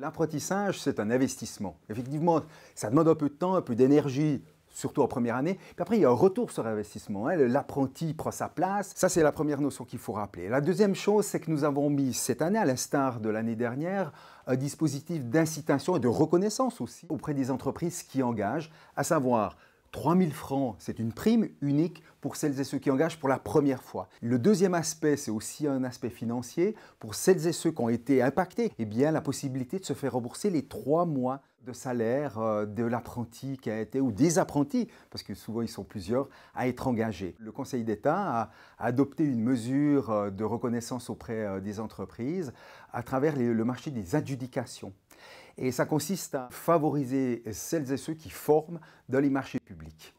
L'apprentissage, c'est un investissement. Effectivement, ça demande un peu de temps, un peu d'énergie, surtout en première année. Puis après, il y a un retour sur investissement. L'apprenti prend sa place. Ça, c'est la première notion qu'il faut rappeler. La deuxième chose, c'est que nous avons mis cette année, à l'instar de l'année dernière, un dispositif d'incitation et de reconnaissance aussi auprès des entreprises qui engagent, à savoir 3 000 francs, c'est une prime unique pour celles et ceux qui engagent pour la première fois. Le deuxième aspect, c'est aussi un aspect financier. Pour celles et ceux qui ont été impactés, eh bien, la possibilité de se faire rembourser les 3 mois de salaire de l'apprenti qui a été, ou des apprentis, parce que souvent ils sont plusieurs, à être engagés. Le Conseil d'État a adopté une mesure de reconnaissance auprès des entreprises à travers le marché des adjudications. Et ça consiste à favoriser celles et ceux qui forment dans les marchés publics.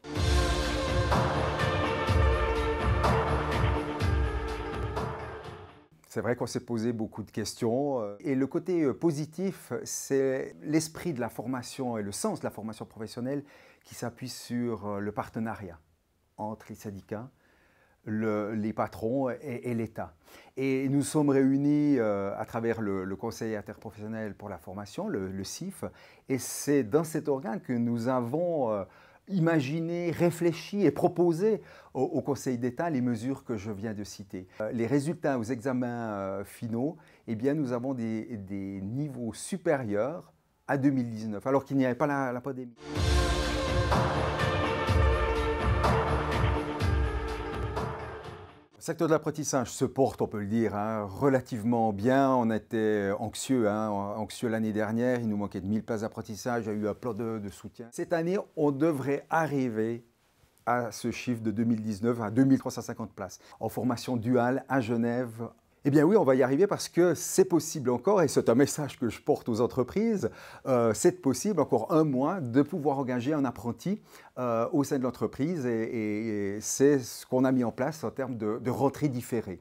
C'est vrai qu'on s'est posé beaucoup de questions et le côté positif, c'est l'esprit de la formation et le sens de la formation professionnelle qui s'appuie sur le partenariat entre les syndicats, les patrons et l'État. Et nous sommes réunis à travers le Conseil interprofessionnel pour la formation, le CIF, et c'est dans cet organe que nous avons imaginé, réfléchi et proposé au Conseil d'État les mesures que je viens de citer. Les résultats aux examens finaux, eh bien, nous avons des niveaux supérieurs à 2019, alors qu'il n'y avait pas la pandémie. Le secteur de l'apprentissage se porte, on peut le dire, relativement bien. On était anxieux l'année dernière. Il nous manquait de 1000 places d'apprentissage. Il y a eu un plan de soutien. Cette année, on devrait arriver à ce chiffre de 2019, à 2350 places. En formation duale à Genève. Eh bien oui, on va y arriver parce que c'est possible encore, et c'est un message que je porte aux entreprises, c'est possible encore un mois de pouvoir engager un apprenti au sein de l'entreprise et c'est ce qu'on a mis en place en termes de rentrée différée.